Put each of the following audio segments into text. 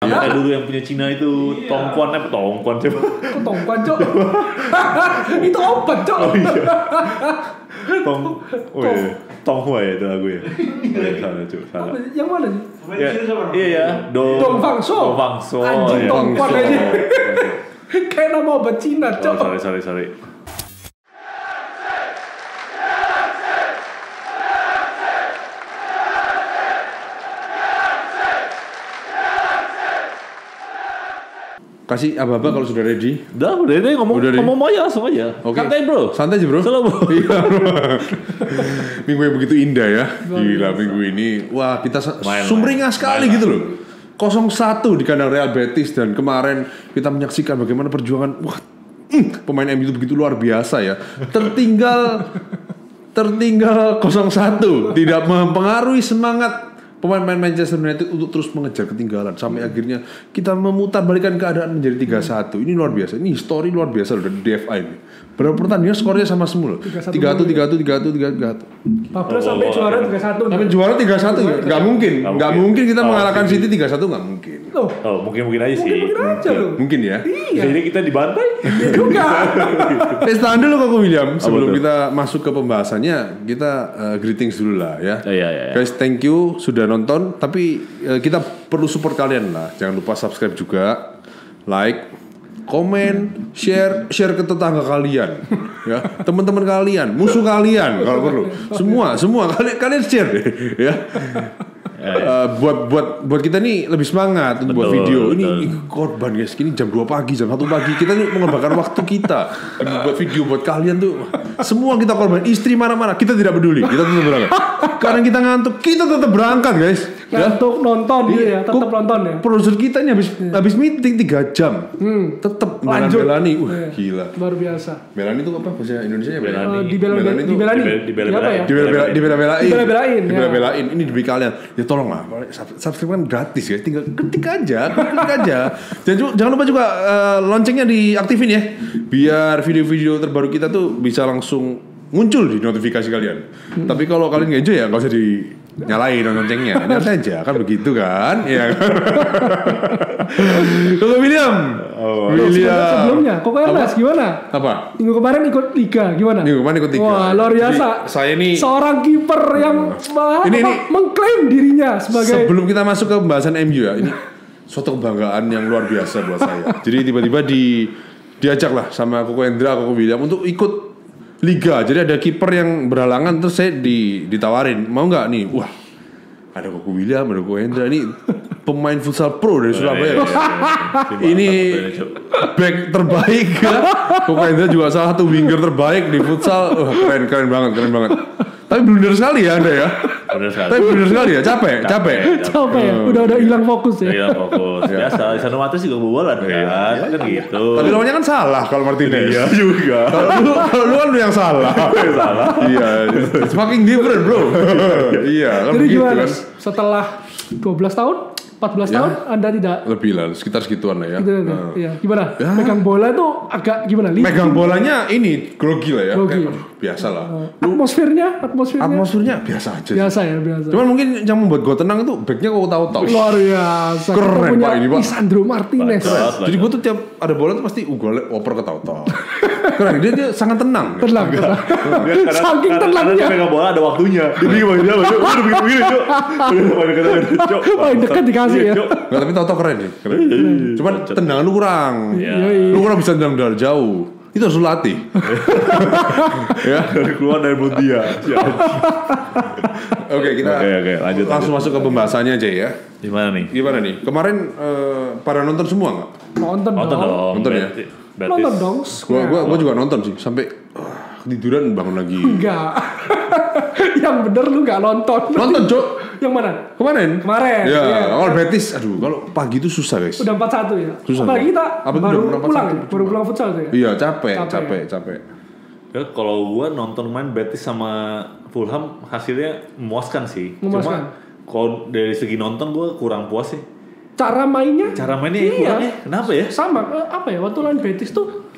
Sama kayak dulu yang punya Cina itu Tongkuan coba. Kok Tongkuan, Cok? Itu obat, Cok. Oh iya. Tonghua ya itu lagu ya. Salah, Cuk. Salah. Yang mana sih? Iya. Dong Fang So. Anjing Tongkuan aja. Kayak nama obat Cina, Cok. Oh, sorry. Kasih aba-aba kalau sudah ready. Udah deh ngomong aja langsung aja. Okay. Santai aja bro. Selalu bro. Iya bro. Minggu yang begitu indah ya. Gila minggu ini. Wah kita sumringah sekali gitu loh. 0-1 di kandang Real Betis dan kemarin kita menyaksikan bagaimana perjuangan. Wah pemain MU itu begitu luar biasa ya. Tertinggal 0-1 tidak mempengaruhi semangat pemain-pemain Manchester United untuk terus mengejar ketinggalan sampai akhirnya kita memutarbalikkan keadaan menjadi 3-1. Ini luar biasa. Ini histori luar biasa loh dari DFI ini. Berapa pertandingan skornya sama semua loh. 3-1 3-1. Pablo sampai juara 3-1. Sampai juara 3-1 enggak mungkin. Enggak mungkin kita mengalahkan City 3-1 enggak mungkin. Oh, mungkin aja sih. Mungkin aja loh. Mungkin ya. Iya. Jadi kita dibantai. Iya juga. Tahan dulu Kak William. Sebelum kita masuk ke pembahasannya, kita greetings dulu lah ya. Iya. Guys, thank you sudah nonton. Tapi kita perlu support kalian lah. Jangan lupa subscribe juga, like, komen, share ke tetangga kalian, ya, teman-teman kalian, musuh kalian kalau perlu, semua kalian share deh, ya. Buat kita nih lebih semangat untuk buat video. Ini korban guys, ini jam 2 pagi, jam 1 pagi kita nih mengorbankan waktu kita buat video buat kalian tuh. Semua kita korban. Istri marah-marah, kita tidak peduli, kita tetap berangkat. Karena kita ngantuk, kita tetap berangkat guys. Ngantuk nonton gitu ya, tetap nonton ya. Produser kita nih habis meeting 3 jam, tetap lanjut. Melani, gila. Luar biasa. Melani itu apa bahasa Indonesianya? Dibela-belain. Ini demi kalian. Ya tolong lah, subscribe kan gratis ya, tinggal ketik aja. Dan jangan lupa juga loncengnya diaktifin ya, biar video-video terbaru kita tuh bisa langsung muncul di notifikasi kalian. Tapi kalau kalian nggak enjoy ya nggak usah dinyalain loncengnya, nyalain aja kan begitu kan, ya. Kalau William. Sebelumnya, Koko Ernest gimana? Apa? Minggu kemarin ikut liga gimana? Minggu kemarin ikut liga. Wah luar biasa. Jadi, saya ini seorang kiper yang mengklaim dirinya sebagai. Sebelum kita masuk ke pembahasan MU ya, ini suatu kebanggaan yang luar biasa buat saya. Jadi tiba-tiba diajak lah sama Koko Hendra, Koko William untuk ikut liga. Jadi ada kiper yang berhalangan, terus saya ditawarin, mau nggak nih? Wah, ada Koko William, ada Koko Hendra, ini pemain futsal pro dari Surabaya. Ini back terbaik ya. Koko Hendra juga salah satu winger terbaik di futsal. Keren banget. Tapi blunder sekali ya Anda ya. Blunder sekali ya, capek. Ya. Udah hilang fokus ya. Hilang fokus. Biasa, Lisandro Martinez juga kebobolan kan. Kan gitu. Tapi lawannya kan salah kalau Martinez. Iya juga. Kalau lu kan lu yang salah. Iya. It's fucking different, bro. Iya, kan jadi begitu gimana kan. setelah 12 tahun 14 tahun Anda tidak lebih lah, sekitar segituan lah ya. Gitu, iya. Gimana? Ya. Megang bola itu agak gimana? Megang bolanya ini grogi lah ya. Grogi. Biasa lah. Atmosfernya biasa aja. Biasa. Cuman mungkin yang membuat gue tenang itu backnya kok tahu. Luar biasa. Keren Pak ini Pak. Lisandro Martinez. Jadi gue tuh tiap ada bola tuh pasti gue oper ke tahu. Keren, dia sangat tenang. Saking tenangnya. Karena megang bola ada waktunya. Dia bingung dia udah begini, Cuk. Dekat dikasih ya. Enggak, tapi tahu keren nih. Cuman tendangan lu kurang. Lu kurang bisa tendang dari jauh. Itu harus latih. Ya, keluar dari mulut dia. Oke, kita lanjut. Langsung masuk ke pembahasannya aja ya. Gimana nih? Kemarin pada nonton semua nggak? Nonton dong. Nonton ya. Nonton dong. Gua juga nonton sih sampai tiduran bangun lagi. Enggak. Yang bener lu nggak nonton. Nonton, Cok. Yang mana? Kemarin. Ya. Kalau Betis, kalau pagi itu susah guys. Udah 4-1 ya. Susah. Apalagi kita baru pulang futsal tuh ya. Iya, capek. Ya, kalau gua nonton main Betis sama Fulham hasilnya memuaskan sih. Cuma kalau dari segi nonton gua kurang puas sih. Cara mainnya kurang ya. Kenapa ya? Sama apa ya, waktu lawan Betis tuh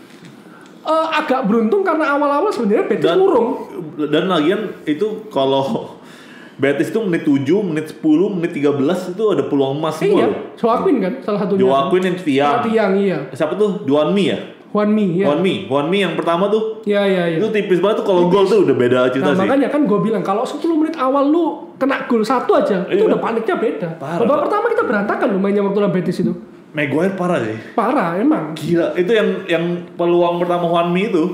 agak beruntung karena awal-awal sebenarnya Betis urung. Dan lagian itu kalau Betis itu menit 7, menit 10, menit 13 itu ada peluang emas semua. Iya, Joaquin kan salah satunya. Joaquin yang tiang, iya. Siapa tuh? Juanmi ya? Juanmi yang pertama tuh. Iya. Itu tipis banget tuh, kalau gol tuh udah beda cerita sih. Makanya kan gue bilang kalau 10 menit awal lu kena gol 1 aja, itu udah paniknya beda. Babak pertama kita berantakan lu mainnya waktu lawan Betis itu. Maguire parah sih. Parah emang. Gila, itu yang peluang pertama Juanmi itu.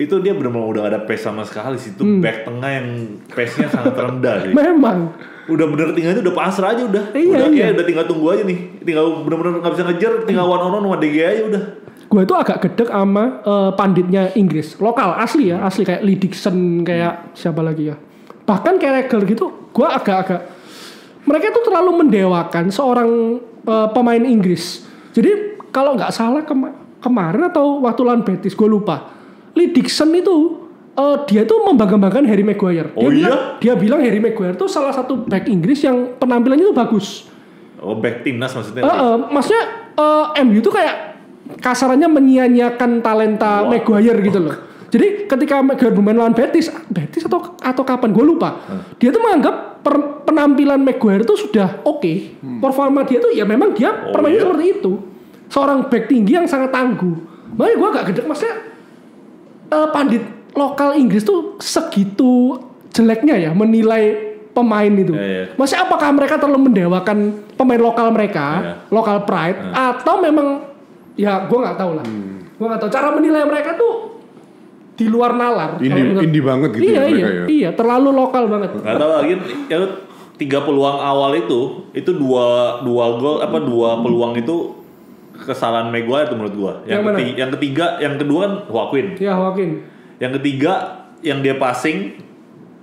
Itu dia benar-benar udah gak ada pace sama sekali sih. Itu back tengah yang pace-nya sangat rendah sih. Memang. Udah bener tinggal itu udah pasrah aja udah. Udah tinggal tunggu aja nih. Tinggal bener-bener gak bisa ngejar, tinggal one on one sama DG aja udah. Gue itu agak gedek sama panditnya Inggris. Lokal, asli kayak Lee Dixon, kayak siapa lagi ya. Bahkan Carragher gitu, gue agak-agak. Mereka itu terlalu mendewakan seorang pemain Inggris. Jadi kalau gak salah kemarin atau waktu lawan Betis, gue lupa. Lee Dixon itu dia tuh membangga-banggakan Harry Maguire. Dia bilang Harry Maguire tuh salah satu back Inggris yang penampilannya tuh bagus. Oh, back timnas maksudnya? Maksudnya MU tuh kayak kasarannya menyia-nyiakan talenta Maguire gitu loh. Jadi ketika Maguire bermain lawan Betis atau kapan gue lupa. Dia tuh menganggap penampilan Maguire tuh sudah oke. Performa dia tuh ya memang dia permainnya seperti itu. Seorang back tinggi yang sangat tangguh. Makanya gue agak gedek, maksudnya pandit lokal Inggris tuh segitu jeleknya ya menilai pemain itu. Maksudnya apakah mereka terlalu mendewakan pemain lokal mereka, lokal pride, atau memang ya gue nggak tahu lah. Gue nggak tahu cara menilai mereka tuh di luar nalar. Indie banget gitu mereka ya. Iya, terlalu lokal banget. Nggak tahu lagi ya, 3 peluang awal itu dua gol dua peluang itu kesalahan Maguire tuh menurut gua. Yang ketiga, yang kedua kan Joaquin. Iya, Joaquin. Yang ketiga yang dia passing,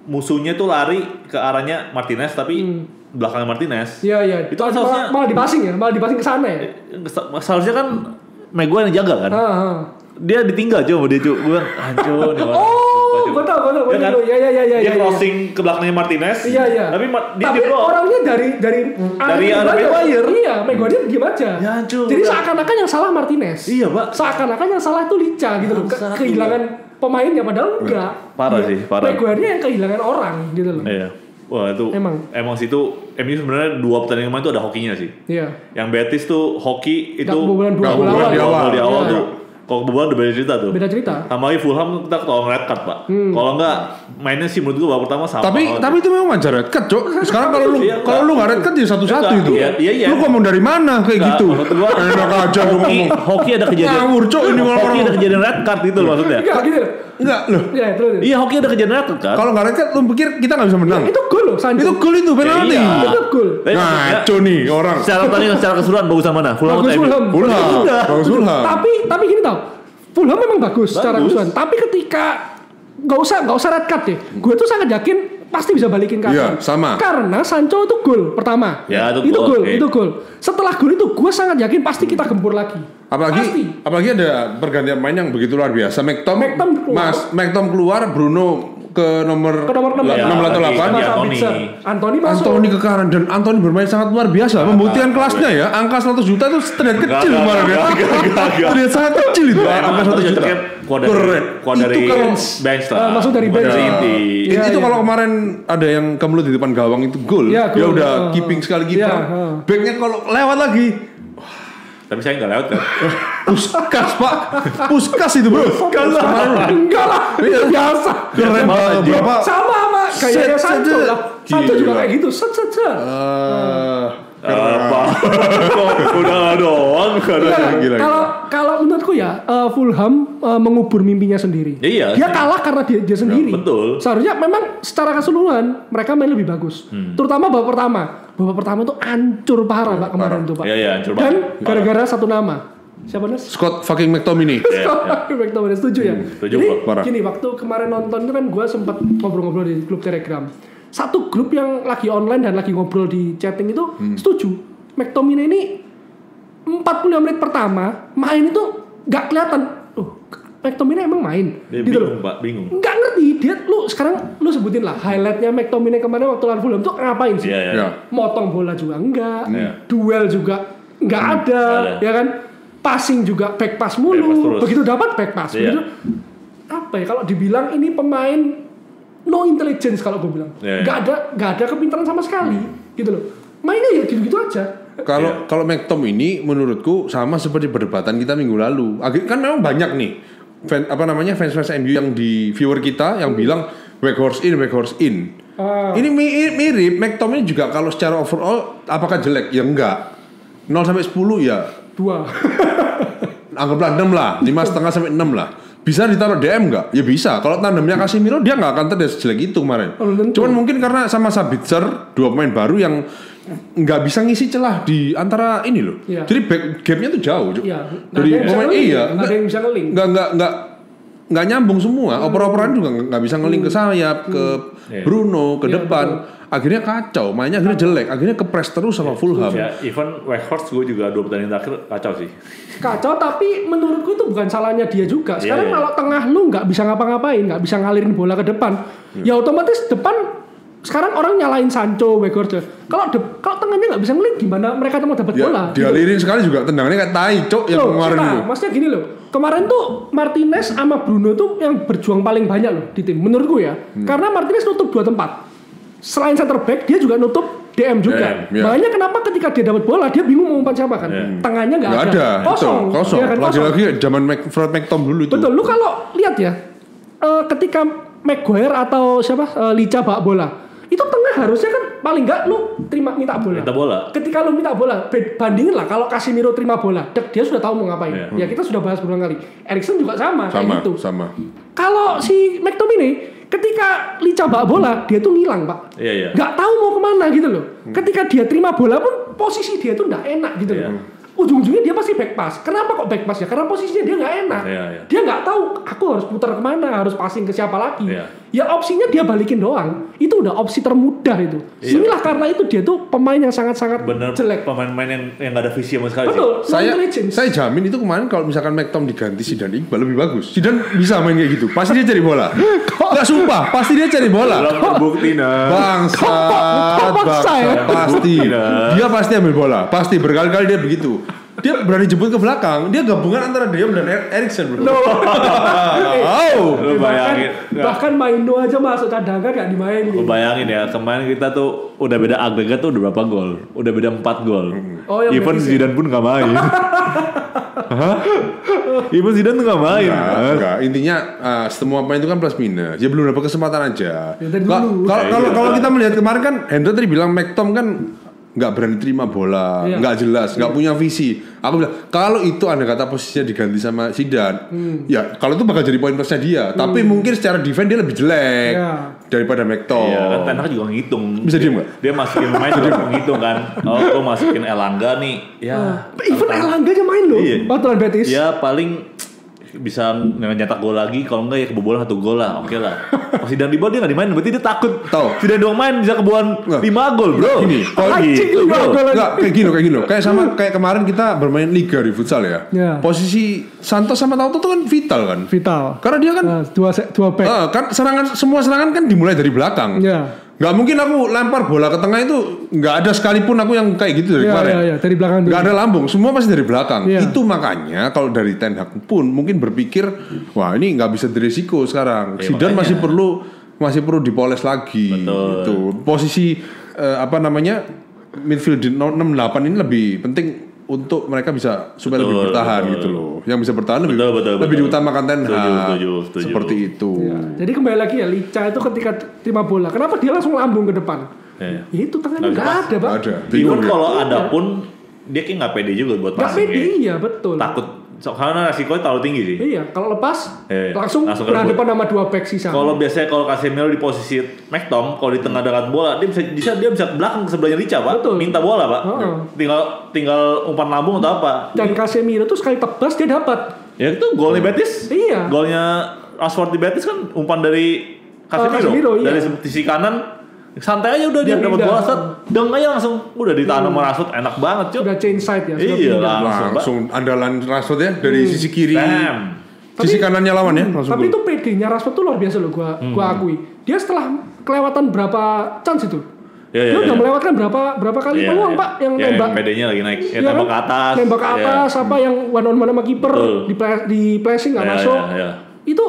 musuhnya tuh lari ke arahnya Martinez tapi belakangnya Martinez. Iya. Itu kan seharusnya malah dipasing ke sana ya. Seharusnya kan Maguire yang jaga kan. Dia ditinggal coba dia gua hancur nih. Gue tahu. Iya. Dia crossing ke belakangnya Martinez. Iya. Tapi orangnya dari Maguire. Iya, Maguire diam aja. Ya, hancur. Jadi seakan-akan yang salah Martinez. Iya, Pak. Seakan-akan yang salah itu Licha gitu loh. Kehilangan pemainnya padahal enggak. Parah sih. Maguire-nya yang kehilangan orang gitu loh. Iya. Wah itu emang situ MU sebenarnya 2 pertandingan kemarin itu ada hokinya sih. Iya. Yang Betis tuh hoki itu kebobolan di awal tuh. Kalau kebobolan udah beda cerita tuh. Beda cerita. Sama lagi Fulham kita ketahuan red card, Pak. Kalau enggak mainnya sih menurut gua babak pertama sama. Tapi itu memang wajar red card, Cok. Sekarang kalau lu enggak red card ya satu-satu itu. Iya. Lu ngomong dari mana kayak gitu? Enak aja lu ngomong. Hoki ada kejadian. Ngawur, Cok, ini Hoki ada kejadian red card gitu loh maksudnya. Enggak loh. Iya, hoki ada kejadian red card kan. Kalau enggak red card lu pikir kita enggak bisa menang? Itu gol loh, Sancho. Itu gol itu penalti. Itu gol. Ngaco nih orang. Secara keseluruhan bagusan mana? Fulham. Bagus Fulham. Tapi gini tau. Fulham memang bagus secara keseluruhan. Tapi ketika nggak usah red card deh. Gue tuh sangat yakin pasti bisa balikin ke Iya, sama. Karena Sancho itu gol pertama. Ya, itu gol. Setelah gol itu gue sangat yakin pasti kita gempur lagi. Apalagi ada pergantian main yang begitu luar biasa. McTom keluar, Bruno ke nomor 6 atau 8. Anthony masuk. Anthony ke kanan dan Anthony bermain sangat luar biasa. Membuktikan kelasnya ya. Angka 100 juta itu terlihat kecil kemarin ya. Terlihat sangat kecil itu angka 100 juta. Keluar dari bench lah. Masuk dari bench. Itu kalau kemarin ada yang kemelut di depan gawang itu gol. Dia udah keeping sekali kiper. Backnya kalau lewat lagi. Tapi saya nggak lewat kan. Puskas itu bro. Enggak lah. Itu biasa. Keren banget. Sama kayaknya Sancho lah. Sancho juga kayak gitu. Apa? Udah doang. Kalau menurutku ya Fulham mengubur mimpinya sendiri. Iya. Dia kalah karena dia sendiri. Betul. Seharusnya memang secara keseluruhan mereka main lebih bagus. Terutama babak pertama. Babak pertama tuh hancur parah Pak kemarin tuh Pak. Iya, hancur banget. Dan gara-gara satu nama. Siapa Nes? Scott fucking McTominay. McTominay setuju ya. Setuju. Jadi gini waktu kemarin nonton itu kan gue sempat ngobrol-ngobrol di grup Telegram. Satu grup yang lagi online dan lagi ngobrol di chatting itu setuju. McTominay ini 45 menit pertama main itu nggak kelihatan. McTominay emang main. Dia gitu bingung, Pak, bingung. Nggak ngerti dia. Sekarang lu sebutin lah highlightnya McTominay kemarin waktu lawan Fulham tuh ngapain sih? Iya. Motong bola juga enggak, duel juga nggak ada, ya kan? Passing juga back pass mulu. Begitu dapat back pass. Begitu apa ya? Kalau dibilang ini pemain no intelligence kalau gue bilang. Nggak ada kepintaran sama sekali gitu loh. Mainnya ya gitu-gitu aja. Kalau McTom ini menurutku sama seperti perdebatan kita minggu lalu. Kan memang banyak nih fans MU yang di viewer kita yang bilang Weghorst in. Ini mirip McTom ini juga kalau secara overall apakah jelek? Ya enggak. 0 sampai 10 ya 2. Anggaplah 6 lah, 5,5 sampai 6 lah. Bisa ditaruh DM nggak? Ya bisa. Kalau tandemnya Casemiro dia nggak akan terlihat sejelek itu kemarin. Cuman mungkin karena sama Sabitzer 2 pemain baru yang nggak bisa ngisi celah di antara ini loh. Ya. Jadi gapnya tuh jauh. Iya. Dari pemain nggak ada yang bisa ngeling. Nggak nyambung semua. Oper-operan juga nggak bisa ngeling ke sayap, ke Bruno, ke depan. Betul. Akhirnya kacau, mainnya akhirnya jelek, akhirnya kepres terus sama Fulham. Ya, even Weghorst gue juga 2 pertandingan terakhir kacau sih. Kacau, tapi menurutku itu bukan salahnya dia juga. Sekarang kalau tengah lu nggak bisa ngapa-ngapain, nggak bisa ngalirin bola ke depan, ya otomatis depan sekarang orang nyalain Sancho, Weghorst. Kalau tengahnya nggak bisa ngeling, gimana mereka mau dapat bola? Dialirin gitu. Sekali juga tendangannya kayak tai, cok yang kemarin itu. Maksudnya gini loh, kemarin tuh Martinez sama Bruno tuh yang berjuang paling banyak loh di tim, menurutku ya. Karena Martinez nutup 2 tempat. Selain center back dia juga nutup DM juga. Makanya kenapa ketika dia dapat bola dia bingung mau umpan siapa kan? Tengahnya nggak ada. Kosong. Ya kan, lagi-lagi zaman Fred McTom dulu itu. Betul. Lu kalau lihat ya, ketika Maguire atau Licha bawa bola, itu tengah harusnya kan paling nggak lu minta bola. Ketika lu minta bola, bandingin lah kalau Casemiro terima bola, dia sudah tahu mau ngapain. Ya kita sudah bahas berulang kali. Eriksen juga sama kayak gitu. Kalau si McTom ini ketika Licha bawa bola, dia tuh ngilang, Pak. Iya. Nggak tahu mau kemana gitu loh. Ketika dia terima bola pun posisi dia tuh nggak enak gitu loh. Ujung-ujungnya dia pasti back pass. Kenapa kok back pass ya? Karena posisinya dia nggak enak. Dia nggak tahu aku harus putar kemana, harus passing ke siapa lagi. Ya opsinya dia balikin doang. Itu udah opsi termudah itu. Inilah karena itu dia tuh pemain yang sangat-sangat jelek. Pemain-pemain yang nggak ada visi sama sekali. Betul. Saya jamin itu kemarin kalau misalkan McTom diganti Zidane Iqbal lebih bagus. Zidane bisa main kayak gitu. Pasti dia cari bola. Nggak sumpah, pasti dia cari bola. Terbukti Bangsat. Pasti. Dia pasti ambil bola. Pasti berkali-kali dia begitu. Dia berani jemput ke belakang. Dia gabungan antara Diam dan Eriksen, bro. Lu bayangin. Bahkan Maino aja masuk cadangan gak dimainin. Lu bayangin ya, kemarin kita tuh udah beda agregat tuh udah berapa gol? Udah beda 4 gol. Even Zidane pun gak main. Even Zidane tuh gak main. Enggak. Intinya semua pemain itu kan plus minus. Dia belum dapat kesempatan aja. Kalau kita melihat kemarin kan Hendro tadi bilang McTom kan nggak berani terima bola, nggak jelas, nggak punya visi. Aku bilang kalau itu ada kata posisinya diganti sama Zidane, ya kalau itu bakal jadi poin plusnya dia. Tapi mungkin secara defense dia lebih jelek daripada McTom. Iya, kan Ten Hag juga ngitung. Bisa diem nggak? Dia masukin pemain juga ngitung kan. Oh, lo masukin Elanga nih, ya. Even Elanga aja main loh. Waktu lawan Betis. Ya paling bisa nyetak gol lagi, kalau enggak ya kebobolan 1 gol lah, oke lah. Pas Zidane dibawa dia nggak dimain, berarti dia takut. Zidane doang main bisa kebobolan 5 gol, bro. Gini, kayak gini loh. Kayak kemarin kita bermain liga di futsal ya. Posisi Santos sama Tauto tuh kan vital kan. Karena dia kan dua back. Kan semua serangan kan dimulai dari belakang. Gak mungkin aku lempar bola ke tengah itu nggak ada sekalipun aku yang kayak gitu dari kemarin. Dari belakang. Nggak ada lambung, semua pasti dari belakang. Itu makanya kalau dari Ten Hag pun mungkin berpikir, wah ini nggak bisa diresiko sekarang. Zidane masih perlu dipoles lagi. Betul. Gitu. Posisi midfield di 6-8 ini lebih penting untuk mereka bisa supaya lebih bertahan gitu loh. Yang bisa bertahan lebih diutamakan Ten Hag. Seperti itu. Jadi kembali lagi ya, Licha itu ketika terima bola, kenapa dia langsung lambung ke depan? Ya itu tangannya nggak ada, Pak. Even kalau ada pun dia kayak nggak pede juga buat passing. Nggak pede, iya betul. Takut. Karena resikonya terlalu tinggi sih. Iya, kalau lepas langsung berhadapan sama 2 back sisa. Kalau biasanya kalau Casemiro di posisi McTom, kalau di tengah dengan bola, dia bisa ke belakang ke sebelahnya Licha, Pak. Betul. Minta bola, Pak. Tinggal umpan lambung atau apa. Dan Casemiro tuh sekali tebas dia dapat. Ya itu golnya Betis. Iya. Golnya Rashford di Betis kan umpan dari Casemiro. Dari sisi kanan santai aja udah dia dapat bola set, deng aja langsung udah ditahan sama Rashford, enak banget cuy. Udah change side ya. Iya langsung andalan Rashford ya dari sisi kiri. Sisi kanannya lawan ya. Tapi itu PD-nya Rashford tuh luar biasa loh, gua akui. Dia setelah kelewatan berapa chance itu? Dia udah melewatkan berapa kali peluang Pak yang nembak. PD-nya lagi naik. Nembak ke atas. Nembak ke atas apa yang one on one sama kiper di flashing enggak masuk. Itu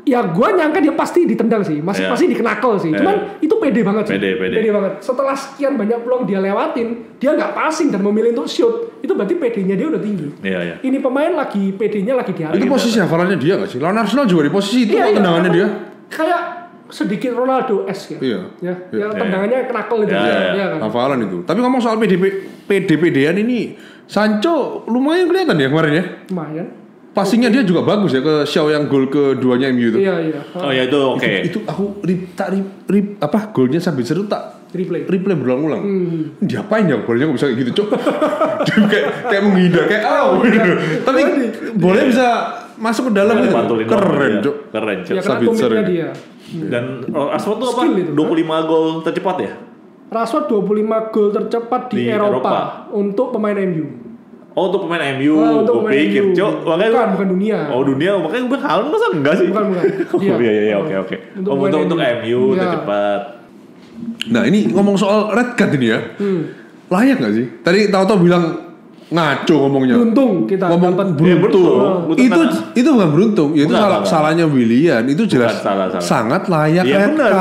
Ya gue nyangka dia pasti ditendang sih, pasti dikenakel sih. Cuman itu pede banget sih. Pede banget. Setelah sekian banyak peluang dia lewatin, dia nggak passing dan memilih untuk shoot. Itu berarti PD-nya dia udah tinggi. Iya. Ini pemain lagi PD-nya lagi di atas. Itu posisi hafalannya dia nggak sih? Lawan Arsenal juga di posisi itu tendangannya dia. Kayak sedikit Ronaldo-esque ya. Ya, tendangannya kenakel itu. Iya kan. Hafalan itu. Tapi ngomong soal PD-PDan ini, Sancho lumayan kelihatan ya kemarin ya. Lumayan. Passingnya dia juga bagus ya ke Shaw yang gol keduanya MU itu. Iya. Oh ya itu oke. Itu aku golnya sambil seru tak replay berulang-ulang. Diapain ya golnya kok bisa kayak gitu, Cok? kayak menghindar kayak gitu. Tapi boleh bisa masuk ke dalam gitu. Keren, Cok. Keren, Cok. Ya karena komitnya dia. Dan Rashford tuh apa? 25 gol tercepat ya? Rashford 25 gol tercepat di Eropa untuk pemain MU. Oh untuk pemain MU, gue pikir, Cok. Bukan dunia. Oh dunia, makanya gue Haaland masa enggak sih? Bukan. Iya, oke. Untuk MU tercepat. Nah ini ngomong soal red card ini ya, layak nggak sih? Tadi tahu-tahu bilang ngaco ngomongnya. Beruntung kita ngomong beruntung. Itu bukan beruntung, itu salahnya Willian. Itu jelas sangat layak red card.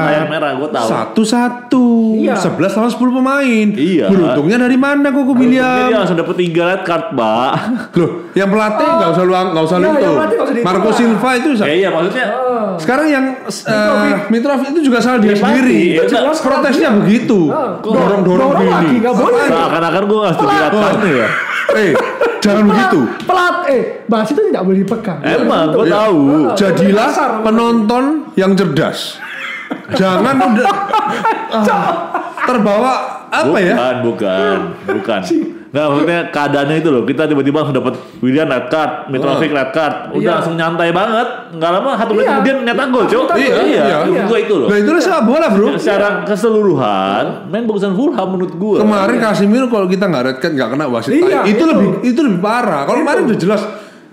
Layak merah, gue tahu. 1-1, 11 lawan 10 pemain. Iya. Beruntungnya dari mana kok Willian? Dia langsung dapet 3 red card, Pak. Loh, yang pelatih nggak usah itu. Marco Silva itu. Iya maksudnya. Sekarang yang Mitrov itu juga salah dia sendiri. Protesnya begitu. Dorong lagi nggak boleh. Akan gue nggak setuju red card ya. Jangan begitu. Bahas itu tidak boleh dipegang. Emang, gue tahu. Jadilah penonton yang cerdas. Jangan udah terbawa apa ya? Bukan. Nah, maksudnya keadaannya itu loh. Kita tiba-tiba langsung dapat Willian red card, Mitrovic red card. Udah langsung nyantai banget. Enggak lama 1 menit kemudian nyetak gol, Cok. Iya. Gua itu loh. Nah, itu sepak bola, Bro. Secara keseluruhan, main bagusan Fulham menurut gua. Kemarin Casemiro kalau kita enggak red card enggak kena wasit. Itu lebih parah. Kalau kemarin udah jelas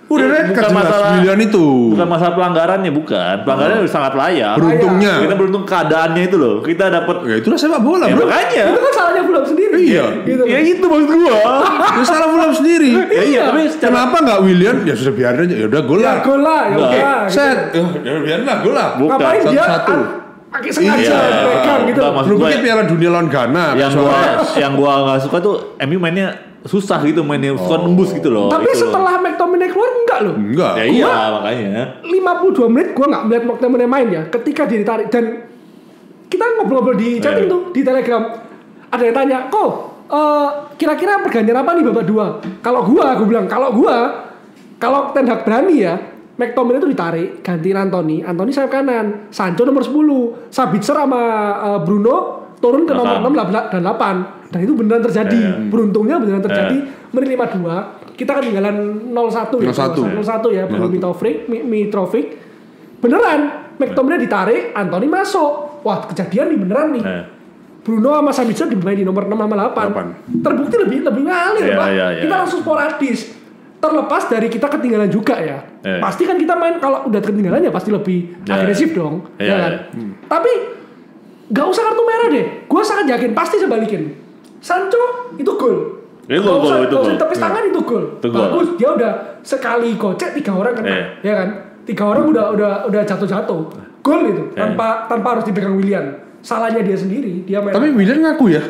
udah red card jelas Willian itu. Bukan masalah pelanggarannya, bukan. Pelanggarannya sangat layak. Beruntungnya. Kita beruntung keadaannya itu loh. Kita dapat. Ya itulah sepak bola, Bro. Makanya. Itu kan salahnya Fulham sendiri. Iya. Gitu. Ya itu maksud gua. Ya salah Fulham sendiri. Iya, tapi kenapa enggak Willian? Ya sudah biarin aja. Ya udah gol lah. Gol lah, ya udah. Set. Ya biarin lah gol lah. Ngapain dia? Pakai sengaja pegang gitu. Belum mungkin Piala Dunia lawan Ghana. Yang gua enggak suka tuh MU mainnya susah gitu, mainnya suka nembus gitu loh. Tapi gitu setelah McTominay keluar enggak loh. Enggak. Ya iya makanya. 52 menit gua enggak melihat McTominay main ya. Ketika dia ditarik dan kita ngobrol-ngobrol di chatting tuh di Telegram. Ada yang tanya, "Kok kira-kira pergantian apa nih babak 2?" Kalau gua bilang, kalau Ten Hag berani ya, McTominay itu ditarik, gantiin Anthony sayap kanan, Sancho nomor 10, Sabitzer sama Bruno turun ke nomor 6 dan 8. Dan itu beneran terjadi. Beruntungnya beneran terjadi. Menit 52, kita ketinggalan 0-1 ya, belum Mitrovic. Beneran McTominay ditarik, Anthony masuk. Wah, kejadian nih beneran nih. Bruno sama Sabitzer dimain di nomor 6 sama 8. Terbukti lebih ngalir, Pak. Kita langsung sporadis. Terlepas dari kita ketinggalan juga ya. Pasti kan kita main kalau udah ketinggalan ya pasti lebih agresif dong. Ya kan? Tapi gak usah kartu merah deh. Gue sangat yakin pasti saya balikin. Sancho itu gol. Gak usah tepis tangan itu gol. Bagus, dia udah sekali gocek 3 orang kena. Ya kan? 3 orang udah jatuh-jatuh. Gol itu tanpa harus dipegang Willian. Salahnya dia sendiri, dia main. Tapi Willian ngaku ya?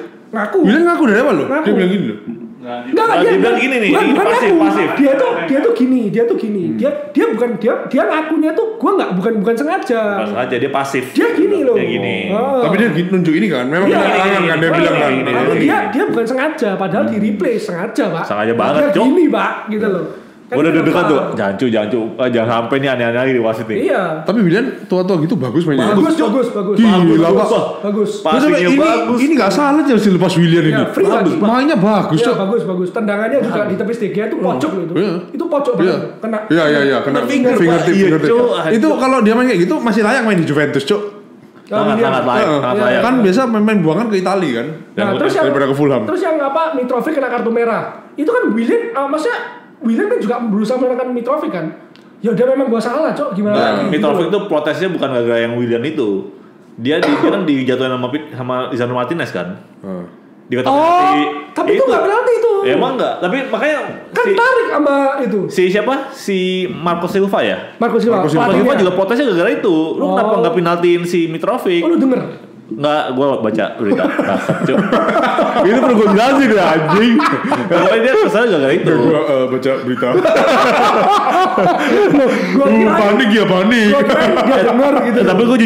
Willian ngaku dari awal loh. Dia bilang gini loh. Enggak, dia bilang gini nih, ini pasif. Dia tuh gini. Dia bukan dia ngakunya tuh bukan sengaja. Bukan sengaja, dia pasif. Dia gini loh. Dia gini. Tapi dia nunjuk ini kan, memang kena tangan kan dia bilang kan. Dia bukan sengaja, padahal di replay sengaja, Pak. Sengaja banget, Cok. Dia gini, Pak, gitu loh. Udah deg-degan tuh, jangan sampai nih aneh-aneh lagi di wasit nih. Iya. Tapi Willian tua-tua gitu bagus mainnya. Bagus. Gila, Pak. Bagus. Passingnya bagus. Ini nggak salah aja sih lepas Willian ini. Mainnya bagus, Cok. Cok. Bagus. Tendangannya juga di tepi DG itu pojok itu. Itu pojok banget. Kena. Iya, kena fingertip. Itu kalau dia main kayak gitu masih layak main di Juventus, Cok. Sangat layak. Kan biasa main buangan ke Italia kan. Nah, daripada ke Fulham. Terus yang Mitrovic kena kartu merah. Itu kan Willian kan juga berusaha menekan Mitrovic kan. Ya udah memang gua salah, Cok. Gimana lagi? Mitrovic itu protesnya bukan gara-gara yang Willian itu. Dia kan dijatuhin sama Lisandro Martinez kan. Dikata tapi itu enggak penalti itu. Ya, emang enggak, tapi makanya kan tarik sama itu. Si siapa? Si Marco Silva ya? Marco Silva juga protesnya gara-gara itu. Lu kenapa enggak penaltiin si Mitrovic? Oh, lu denger? Enggak, gue baca berita. Itu perlu gue jelasin ya anjing. Pokoknya dia kesal gara-gara itu. Gue baca berita. Gua Panik ya panik. Dia denger gitu. Tapi gue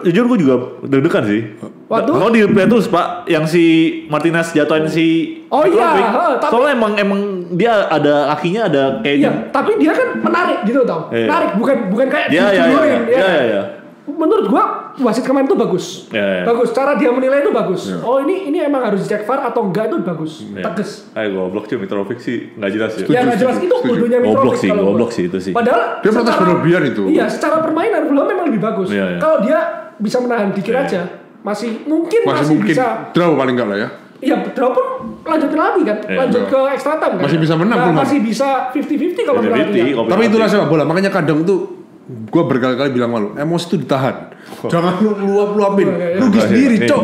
jujur gue juga deg-degan sih. Waktu? Kalau di replay terus Pak, yang si Martinez jatuhin si Oh Mitrovic. iya, Soalnya emang dia ada kakinya ada kayaknya. Iya, tapi dia kan menarik gitu tau. Narik bukan kayak dijujurin. Iya. Menurut gua wasit kemarin itu bagus. Bagus, cara dia menilai itu bagus. Oh ini emang harus dicek VAR atau enggak itu bagus. Tegas. Goblok cuy, Mitrovic sih enggak jelas ya. Ya enggak jelas itu bodohnya Mitrovic. Goblok sih itu sih. Padahal dia protes berlebihan itu. Iya, secara permainan Fulham memang lebih bagus. Kalau dia bisa menahan dikit aja, masih mungkin bisa draw paling enggak lah ya. Iya, draw pun lanjutin lagi kan, lanjut ke extra time kan. Masih bisa menang, masih bisa 50-50 kalau berarti. Tapi itulah sepak bola, makanya kadang tuh gue berkali-kali bilang malu, emosi itu ditahan. Jangan luap-luapin, rugi sendiri, cok.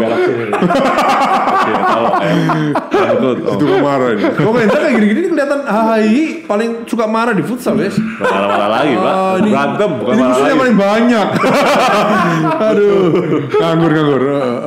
Itu gue marah ini. Kok Enza kayak gini-gini kelihatan HHI paling suka marah di futsal, guys. Marah-marah lagi, Pak. Berantem, bukan ini marah lagi. Ini paling banyak. Aduh, nganggur.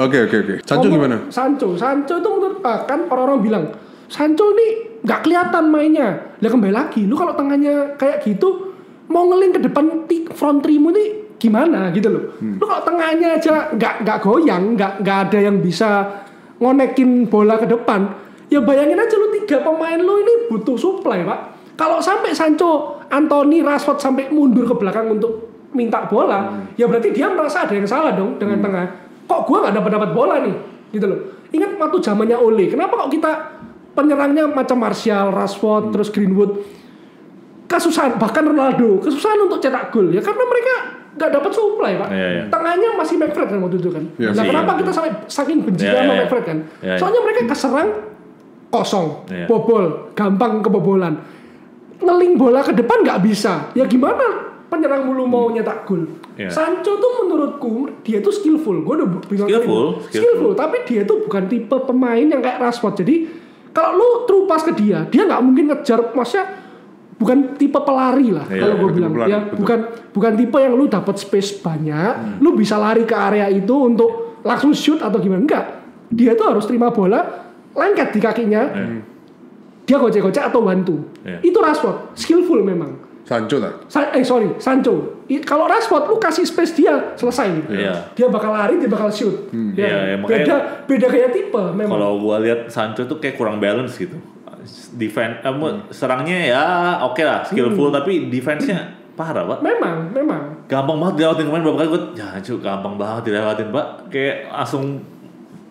Oke. Sancho gimana? Sancho itu menurut kan orang-orang bilang Sancho ini nggak kelihatan mainnya. Lah kembali lagi, lu kalau tengahnya kayak gitu mau ngeling ke depan front three-mu nih gimana gitu loh. Lu kalau tengahnya aja nggak goyang, nggak ada yang bisa ngonekin bola ke depan, ya bayangin aja lu 3 pemain lu ini butuh supply, Pak. Kalau sampai Sancho, Anthony, Rashford sampai mundur ke belakang untuk minta bola, ya berarti dia merasa ada yang salah dong dengan tengah. Kok gua nggak dapat bola nih, gitu loh. Ingat waktu zamannya Ole, kenapa kok kita penyerangnya macam Martial, Rashford, terus Greenwood kesusahan, bahkan Ronaldo kesusahan untuk cetak gol ya karena mereka nggak dapat supply, Pak. Tengahnya masih McFred kan waktu itu kan. Nah kenapa kita saking bencinya sama McFred kan? Soalnya mereka keserang kosong, bobol, gampang kebobolan. Ngeling bola ke depan nggak bisa. Ya gimana penyerang mulu mau nyetak gol? Sancho tuh menurutku dia tuh skillful. Gue udah bilang skillful, tapi dia tuh bukan tipe pemain yang kayak Rashford. Jadi kalau lu true pass ke dia nggak mungkin ngejar, maksudnya bukan tipe pelari lah kalau gue bilang pelari, ya bukan tipe yang lu dapat space banyak, lu bisa lari ke area itu untuk langsung shoot atau gimana, enggak. Dia tuh harus terima bola, lengket di kakinya, dia gocek-gocek atau bantu. Itu Rashford, skillful memang. Sancho lah. Sancho. Kalau Rashford lu kasih space dia selesai. Dia bakal lari, dia bakal shoot. Beda kayak tipe memang. Kalau gua lihat Sancho tuh kayak kurang balance gitu. Defense, serangnya ya oke lah, skillful, tapi defense-nya parah, Pak. Memang. Gampang banget dilewatin kemarin berapa kali gampang banget dilewatin, Pak. Kayak langsung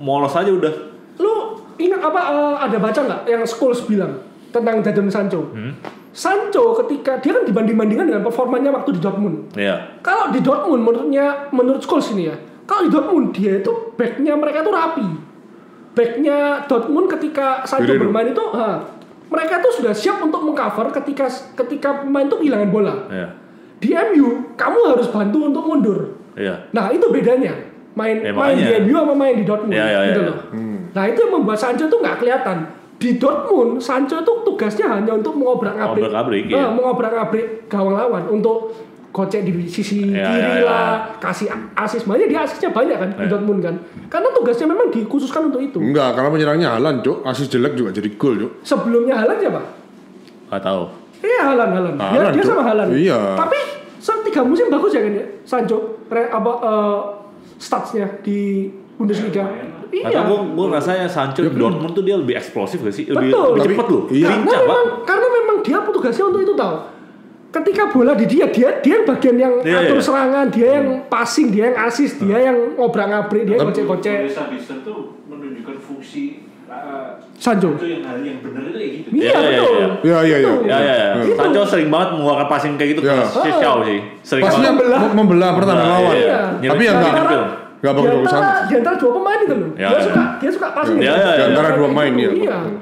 molos aja udah. Lu ingat apa ada baca nggak yang Scholes bilang tentang Jadon Sancho? Sancho ketika dia kan dibanding-bandingkan dengan performanya waktu di Dortmund. Kalau di Dortmund menurut Scholes ini ya, kalau di Dortmund dia itu backnya mereka tuh rapi. Backnya Dortmund ketika Sancho bermain itu, mereka tuh sudah siap untuk mengcover ketika pemain itu kehilangan bola. Di MU kamu harus bantu untuk mundur. Nah itu bedanya main di MU sama main di Dortmund, gitu loh. Nah itu yang membuat Sancho tuh nggak kelihatan. Di Dortmund Sancho tuh tugasnya hanya untuk mengobrak-abrik gawang lawan, untuk gocek di sisi kiri lah, kasih asis. Makanya dia asisnya banyak kan di Dortmund kan. Karena tugasnya memang dikhususkan untuk itu. Enggak, karena penyerangnya Haaland, Cuk. Asis jelek juga jadi gol, Cuk. Sebelumnya Haaland siapa? Enggak tahu. Iya, Haaland. Dia sama Haaland. Iya. Tapi 3 musim bagus ya kan ya Sancho. Statsnya di Bundesliga. Iya. Gue rasanya Sancho di Dortmund tuh dia lebih eksplosif gak sih? Lebih cepat loh. Karena memang dia tugasnya untuk itu tau. Ketika bola di dia yang bagian yang atur serangan, dia yang passing, dia yang assist, dia yang ngobrak-ngabrik, dia yang gocek-gocek. Bisa tuh menunjukkan fungsi Sancho. Itu yang benar itu kayak gitu. Iya betul. Iya. Sancho sering banget mengeluarkan passing kayak gitu ke Xiao sih. Sering banget membelah pertahanan lawan. Tapi yang enggak bagus sana. Di antara 2 pemain itu loh. Dia suka passing. Di antara 2 main ya.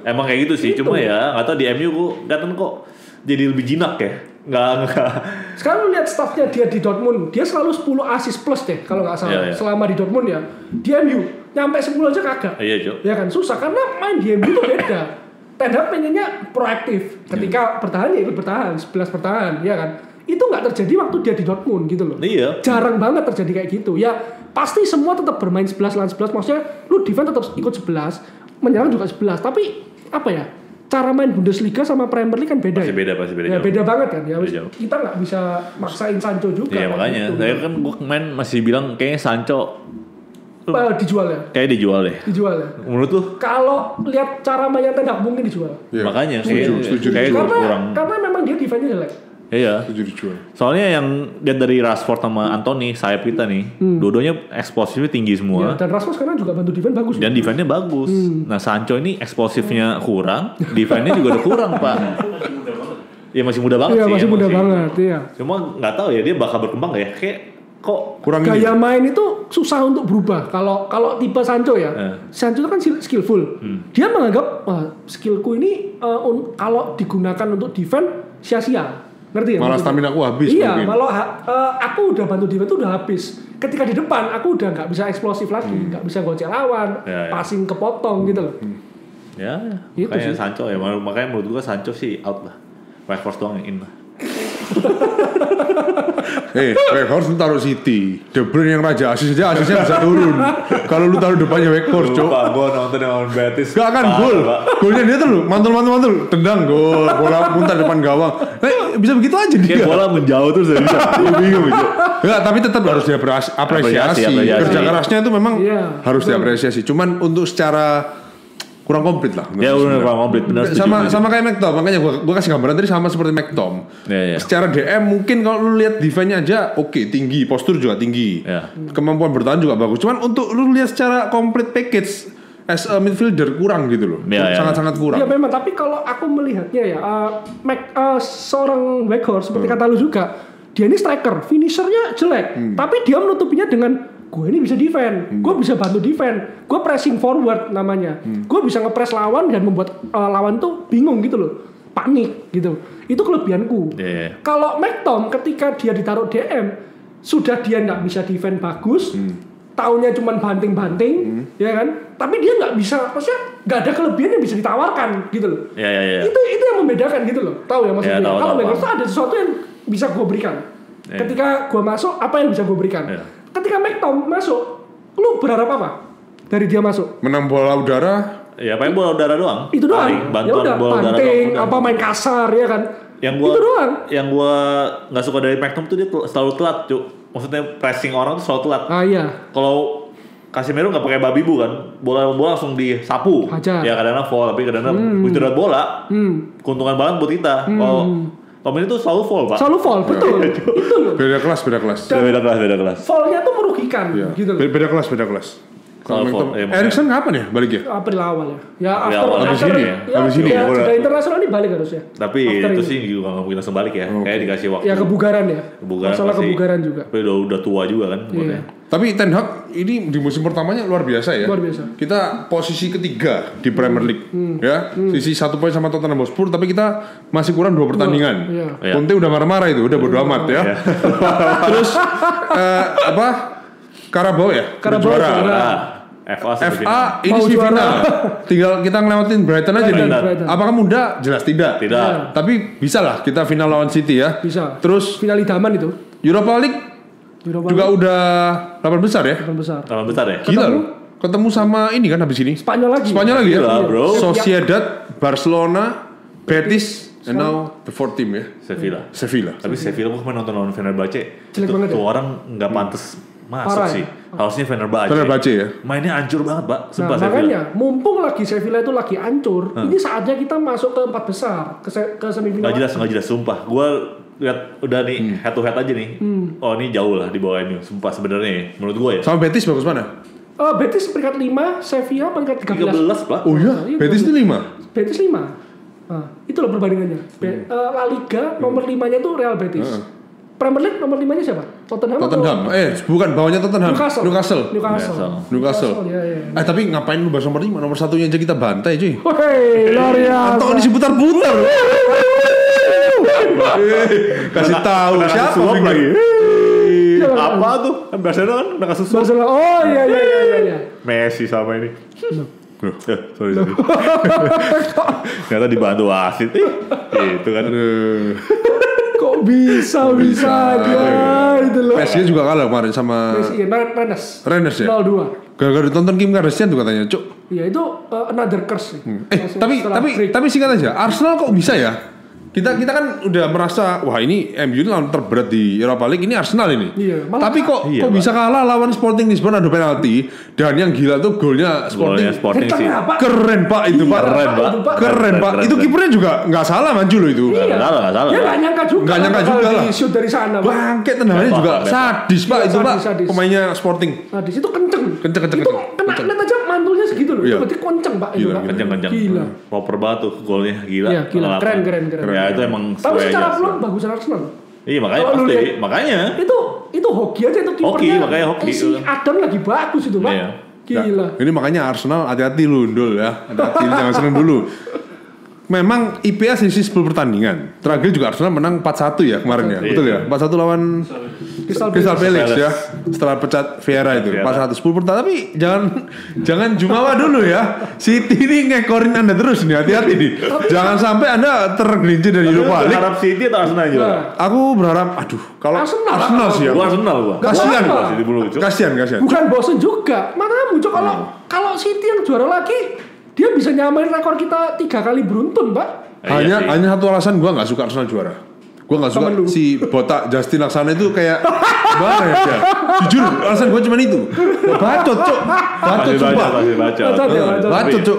Emang kayak gitu sih, cuma ya enggak tahu di MU gue kelihatan kok jadi lebih jinak ya. Enggak. Sekarang lu lihat staffnya dia di Dortmund, dia selalu 10 assist plus deh kalau nggak salah. Selama di Dortmund ya. Di MU nyampe 10 aja kagak. Iya, Cuk. Ya kan susah karena main di MU itu beda. Ten Hag pengennya proaktif. Ketika bertahan ya ikut bertahan, 11 bertahan, ya kan. Itu nggak terjadi waktu dia di Dortmund gitu loh. Iya. Jarang banget terjadi kayak gitu. Ya pasti semua tetap bermain 11 lawan 11. Maksudnya lu defense tetap ikut 11, menyerang juga 11. Tapi apa ya? Cara main Bundesliga sama Premier League kan beda. Pasti beda. Ya beda banget kan ya. Beda. Kita nggak bisa maksain Sancho juga. Iya makanya. Gitu. Saya kan gue kemarin masih bilang kayaknya Sancho dijual ya. kayak dijual deh. Dijual ya. Menurut lu? Kalau lihat cara mainnya Ten Hag mungkin dijual. Iya. Makanya Setuju. kayak kurang. Karena memang dia defense-nya jelek. Iya. Setuju dijual. Soalnya yang lihat dari Rashford sama Anthony sayap kita nih, dua-duanya eksplosifnya tinggi Ya, semua. dan Rashford sekarang juga bantu defense bagus. Dan defense-nya bagus. Nah Sancho ini eksplosifnya kurang, defense-nya juga udah kurang pak. Ya masih muda banget Iya sih. masih emang muda sih. banget. Iya. Cuma nggak tahu ya dia bakal berkembang gak ya? Kayak kok Kurang Gaya main itu susah untuk berubah. Kalau tipe Sancho ya, Sancho itu kan skillful. Dia menganggap skillku ini kalau digunakan untuk defense sia-sia. Ngerti ya? malah maksudnya? stamina aku habis Iya, mungkin. malah aku udah bantu defense itu udah habis. Ketika di depan aku udah nggak bisa eksplosif lagi, nggak bisa gocek lawan, Ya. passing kepotong gitu loh. ya Gitu kayak sih. Sancho ya makanya menurut gua Sancho sih out lah. Rashford doang yang in lah. Weghorst lu taruh City. De Bruyne yang raja asisnya bisa turun. Kalau lu taruh depannya Weghorst, Cok. Pak gua nonton yang Betis. Gak kan gol. Golnya dia tuh lu mantul, tendang gol, bola muntah depan gawang. Bisa begitu aja dia. Kayak bola menjauh terus dari bisa. Bingung gitu. Enggak, tapi tetap harus diapresiasi. Apresiasi. Kerja kerasnya itu memang Iya. harus diapresiasi. Cuman untuk secara kurang komplit lah. Ya udah kurang komplit benar. Sama kayak McTom, makanya gua kasih gambaran tadi sama seperti McTom. Iya. Secara DM mungkin kalau lu lihat defense-nya aja oke, tinggi, postur juga tinggi. Iya. Kemampuan bertahan juga bagus. Cuman untuk lu lihat secara complete package as a midfielder kurang gitu loh. Iya, iya. Sangat-sangat kurang. Ya memang, tapi kalau aku melihatnya ya, seorang Weghorst seperti kata lu juga, dia ini striker, finishernya jelek, tapi dia menutupinya dengan gue ini bisa defend, gue bisa bantu defend, gue pressing forward namanya, gue bisa ngepres lawan dan membuat lawan tuh bingung gitu loh, panik gitu. Itu kelebihanku. Iya. Kalau McTom ketika dia ditaruh DM, sudah dia nggak bisa defend bagus, taunya cuman banting-banting, ya kan? Tapi dia nggak bisa, maksudnya nggak ada kelebihan yang bisa ditawarkan gitu loh. Iya. Itu yang membedakan gitu loh. Tahu ya maksudnya? Iya, tahu, Kalau tahu, Weghorst tuh ada sesuatu yang bisa gue berikan. Iya. Ketika gue masuk, apa yang bisa gue berikan? Iya. Ketika McTom masuk, lu berharap apa dari dia masuk? Menang bola udara. Ya paling bola udara doang. Itu doang. Paling Ya bantuan udah, bola udara banting, doang. apa main kasar ya kan? Itu doang. Yang gua nggak suka dari McTom tuh dia selalu telat, Cuk. Maksudnya pressing orang tuh selalu telat. Ah iya. Kalau Casemiro nggak pakai babi bu kan, bola langsung disapu. Hajar. Ya kadang-kadang fall, tapi kadang-kadang begitu dapat bola, keuntungan banget buat kita. Kalau Tom ini tuh selalu fall pak. Selalu fall, betul. Itu loh. Beda kelas. Beda kelas. Fallnya tuh merugikan Iya. gitu loh. Beda kelas. Kalau fall, iya, Erikson kapan ya balik ya? April awal ya. Ya April after awal. Habis ini ya? Habis ini ya. ya? Sudah internasional ini balik harusnya. Tapi After itu ini. sih juga nggak mungkin langsung balik ya. Kayak dikasih waktu. Ya kebugaran ya. Masalah pasti. kebugaran juga. Tapi udah tua juga kan. Iya. Tapi Ten Hag ini di musim pertamanya luar biasa ya. Luar biasa. Kita posisi ketiga di Premier League, ya. Sisi 1 poin sama Tottenham Hotspur, tapi kita masih kurang 2 pertandingan. Iya. Conte udah marah-marah itu, udah bodo amat ya. Terus Carabao ya? Carabao Udah juara. juara. FA FA ini Mau semifinal. juara. Tinggal kita ngelewatin Brighton aja nih. Brighton. Apakah mudah? Jelas tidak. Tidak. Tapi bisa lah kita final lawan City ya. Bisa. Terus Final idaman itu. Europa League Europa juga League udah 8 besar ya. akan besar. Lawan besar ya. Gila loh. Ketemu sama ini kan habis ini. Spanyol lagi. Spanyol lagi ya. Gila, bro. Sociedad, Barcelona, Betis, and now the fourth team ya. Sevilla. Tapi Sevilla gua kemarin nonton lawan Fenerbahce. Jelek banget Tuh ya? orang nggak pantas masuk Parah sih. ya? Harusnya Fenerbahce. Fenerbahce ya. Mainnya hancur banget, Pak. Nah, Sumpah Sevilla. makanya mumpung lagi Sevilla itu lagi hancur, ini saatnya kita masuk ke 4 besar, ke semifinal. Nggak jelas, sumpah. Gue lihat udah nih head to head aja nih. Oh ini jauh lah di bawah MU. Sumpah sebenarnya ya, menurut gue ya. Sama Betis bagus mana? Betis peringkat 5, Sevilla peringkat 13. 13 Pak. Oh iya, Iya, Betis itu 5. Betis 5. Nah, itu loh perbandingannya. La Liga nomor 5-nya itu Real Betis. Premier League nomor 5-nya siapa? Tottenham. Tottenham. Bukan bawahnya Tottenham. Newcastle. Ya. Tapi ngapain lu bahas nomor 5? Nomor 1-nya aja kita bantai, cuy. Woi, luar biasa. Atau ini seputar-putar. Kasih tahu siapa suap bingung. lagi. Jangan. Apa tuh? Kan Barcelona kan udah kasus suap. Barcelona. Oh iya. Messi sama ini. Sorry. Ternyata dibantu wasit. Itu kan. Kok bisa dia itu loh. PSG juga kalah kemarin sama Rennes ya. 0-2. Gara-gara ditonton Kim Kardashian tuh katanya, Cuk. Iya itu another curse sih. Tapi singkat aja, Arsenal kok bisa ya? Kita kan udah merasa wah ini MU ini lawan terberat di Europa League, ini Arsenal ini. Iya, tapi kok bisa kalah lawan Sporting Lisbon adu penalti dan yang gila tuh golnya Sporting sih. Keren Pak itu Pak. Keren Pak. Itu kipernya juga nggak salah maju loh itu. Iya. Nggak salah. Dia nggak nyangka juga lah. Di shoot dari sana. Bangke tendangannya juga sadis Pak itu Pak. Pemainnya Sporting. Sadis itu kenceng. Kenceng. Itu kena net aja mantulnya segitu loh. Berarti kenceng Pak itu. Kenceng. Gila. Proper banget tuh golnya, gila. Iya, gila. Keren. Ya itu emang. Tapi secara peluang bagusan Arsenal. Iya makanya. Itu hoki aja itu kipernya. Makanya hoki. Si Adam lagi bagus itu Pak. Iya. Gila. Ini makanya Arsenal hati-hati lu Ndul ya. Hati-hati jangan seneng dulu. Memang IPS selisih 10 pertandingan. Terakhir juga Arsenal menang 4-1 ya kemarin ya. Betul ya? 4-1 lawan Crystal Palace ya. Setelah pecat Vieira itu. 4-1 10 pertandingan. Tapi jangan jumawa dulu ya. City ini ngekorin Anda terus nih, hati-hati nih. Jangan sampai Anda tergelincir dari Europa League. Berharap City atau Arsenal juga? Aku berharap kalau Arsenal sih ya. Gua Arsenal. Kasihan. Bukan bosen juga. Mana muncul kalau City yang juara lagi, dia bisa nyamain rekor kita 3 kali beruntun, Pak. Hanya satu alasan gue nggak suka Arsenal juara. Gue nggak suka si botak Justin Laksana itu kayak gimana ya dia. Jujur alasan gue cuma itu. Bacot sumpah. Bacot cok.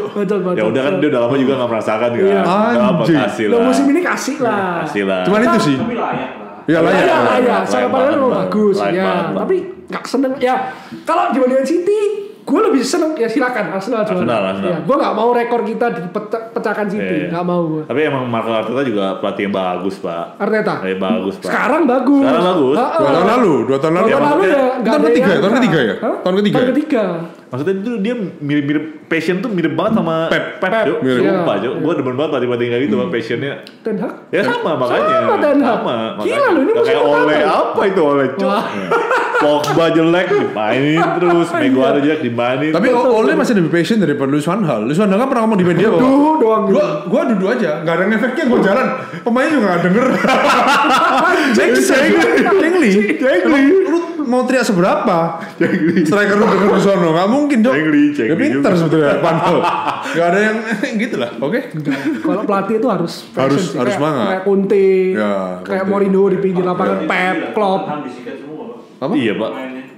Ya udah kan dia udah lama juga nggak merasakan kan. Anjing. Kasih lah. Musim ini kasih lah. Cuman itu sih. Tapi layak lah. Ya layak. Saya padahal bagus ya. Tapi nggak seneng ya. Kalau dibandingkan City, gue lebih seneng ya silakan Arsenal juara. Ya, gue nggak mau rekor kita dipecahkan City, nggak mau gue. Tapi emang Marco Arteta juga pelatih yang bagus Pak. Arteta. Bagus Pak. Sekarang bagus. 2 tahun lalu. 2 tahun lalu ya. Tahun ketiga ya. Tahun ketiga. Maksudnya itu dia mirip passion tuh mirip banget sama Pep. Sumpah Jo. Gue demen banget pelatih kayak gitu passionnya. Ten Hag. Ya sama makanya. Sama Ten Hag. Gila loh ini musim pertama. Oleh apa itu oleh Cok. Pogba jelek dimainin terus, Maguire jelek dimainin. Tapi Ole masih lebih passion daripada Luis van Gaal. Luis van Gaal kan pernah ngomong di media bahwa doang. Gua duduk aja, nggak ada efeknya gue jalan. Pemain juga nggak denger. Cengli. Lu mau teriak seberapa? Striker lu denger di sono, nggak mungkin dong. Ya pintar sebetulnya Van Gaal. Nggak ada yang gitu lah. Oke. Kalau pelatih itu harus semangat. Kayak Conte, kayak Mourinho di pinggir lapangan, Pep, Klopp. Apa? Iya Pak.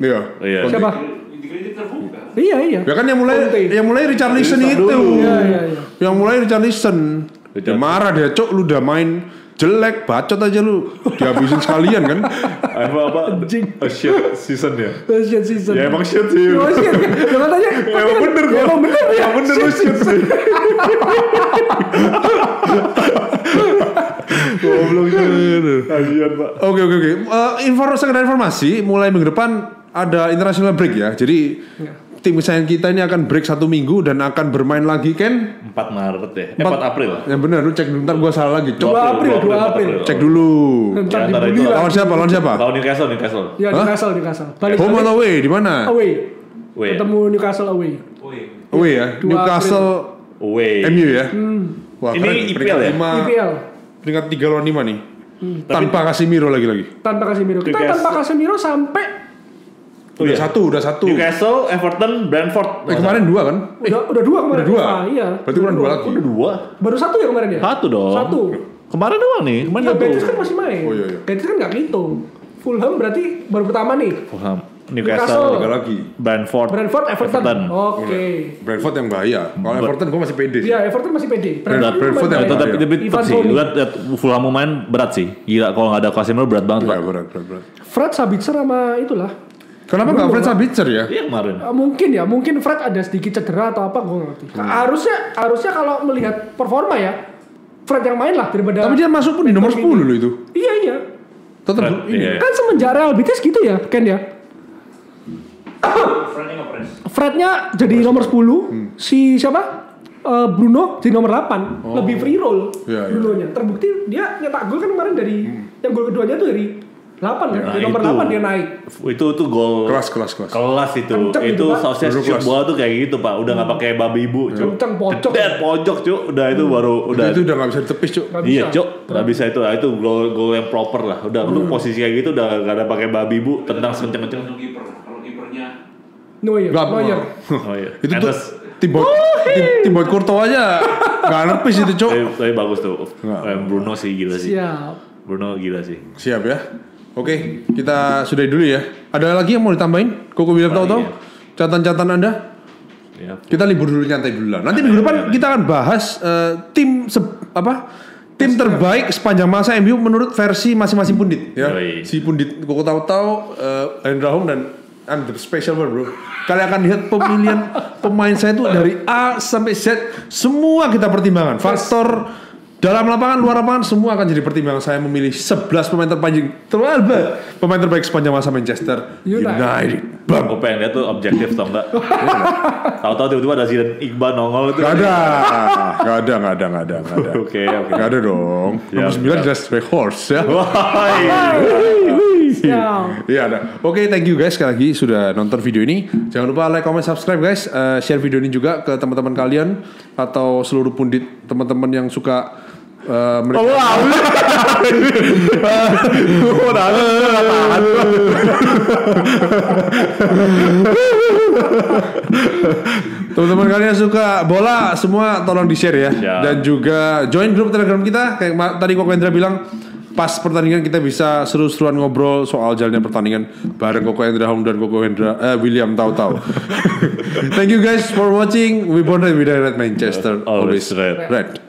Iya. Siapa? Dikritik terbuka. Iya. Ya kan yang mulai Richarlison itu. Iya. Yang mulai Richarlison. Dia marah dia, Cok lu udah main jelek, bacot aja lu. Dihabisin sekalian kan. Apa? Shit season ya. Shit season. Ya emang shit sih. Jangan tanya. Emang bener kok. Emang bener lu shit sih. Goblok itu. Kasihan Pak. Oke. Sekedar informasi, mulai minggu depan ada international break ya. Jadi tim kesayangan kita ini akan break 1 minggu dan akan bermain lagi Ken 4 Maret ya. 4 April. Ya benar, lu cek dulu, ntar gua salah lagi. 2 April. Cek dulu. Ntar dibully lah. Lawan siapa? Lawan Newcastle. Ya Newcastle. Home atau away? Di mana? Away. Ketemu Newcastle away. Away ya. Newcastle away. MU ya. Wah, ini IPL ya? IPL. Peringkat 3 lawan 5 nih. Tanpa Casemiro lagi. Tanpa Casemiro. Kita tanpa Casemiro sampai udah satu. Newcastle, Everton, Brentford. Kemarin 2 kan? Udah 2 kemarin. Iya. Berarti kurang 2 lagi. Udah 2. Baru 1 ya kemarin ya? 1 dong. 1. Kemarin doang nih. Kemarin ya, Betis kan masih main. Oh iya. Betis kan nggak ngitung. Fulham berarti baru pertama nih. Fulham. Newcastle. 3 lagi. Brentford, Everton. Oke. Brentford yang bahaya. Kalau Everton gue masih pede. Iya, Everton masih pede. Brentford yang tapi tetap sih. Lihat Fulham main berat sih. Gila kalau nggak ada Casemiro berat banget. Iya, berat. Fred Sabitzer sama itulah. Kenapa nggak Fred Sabitzer ya? Iya kemarin. Mungkin Fred ada sedikit cedera atau apa gue ngerti. Harusnya kalau melihat performa ya Fred yang main lah daripada. Tapi dia masuk pun di nomor 10 loh itu. Iya. Tetap ini. Kan semenjak Real Betis gitu ya, Ken ya. Frednya jadi nomor 10, si siapa? Bruno jadi nomor 8, lebih free roll. Brunonya. Terbukti dia nyetak gol kan kemarin dari yang gol keduanya tuh dari 8 ya, Nah, di nomor itu. 8 dia naik. Itu tuh gol Kelas. kelas itu. Kenceng Itu itu, Pak. sausnya Baru shoot kelas. bola tuh kayak gitu, Pak. Udah enggak pakai babi ibu, Cuk. Kenceng pojok. Dead pojok, Cuk. Udah itu baru udah. Itu udah nggak bisa ditepis, Cuk. Nggak Iya, bisa. Cuk. Enggak bisa itu. Nah, itu gol yang proper lah. Udah untuk posisi kayak gitu udah enggak ada pakai babi ibu, tendang sekenceng-kenceng. Untuk kiper, kalau kipernya Neuer. Oh iya. Itu tuh Atas- Thibaut Courtois aja nggak nepis itu, Cuk. tapi bagus tuh. Nggak. Bruno sih gila sih. Siap. Bruno gila sih. Siap ya. Oke, kita sudahi dulu ya. Ada lagi yang mau ditambahin? Koko William tahu-tahu? Iya. Catatan-catatan Anda? Ya. Kita libur dulu, nyantai dulu lah. Nanti minggu depan kita akan bahas tim terbaik sepanjang masa MU menurut versi masing-masing pundit ya. Yoi. Si pundit Koko tahu-tahu Hendra Home dan I'm the special one, bro. Kalian akan lihat pemilihan pemain saya itu dari A sampai Z semua kita pertimbangkan. Faktor dalam lapangan, luar lapangan semua akan jadi pertimbangan saya memilih 11 pemain terbaik sepanjang masa Manchester United. Bam. Gue pengen lihat tuh objektif tau enggak. Tahu-tahu tiba-tiba ada Zidane Iqbal nongol itu. Gak ada. Oke. Gak ada dong. Nomor 9 jelas Horse ya. Siap. Iya ada. Oke, thank you guys sekali lagi sudah nonton video ini. Jangan lupa like, comment, subscribe guys. Share video ini juga ke teman-teman kalian atau seluruh pundit teman-teman yang suka teman-teman kalian suka bola semua tolong di share ya. Siap. Dan juga join grup Telegram kita kayak tadi Koko Hendra bilang. Pas pertandingan kita bisa seru-seruan ngobrol soal jalannya pertandingan bareng Koko Hendra Home dan Koko Hendra William tahu-tahu. Thank you guys for watching. We born red, we die red, Manchester Always red. red.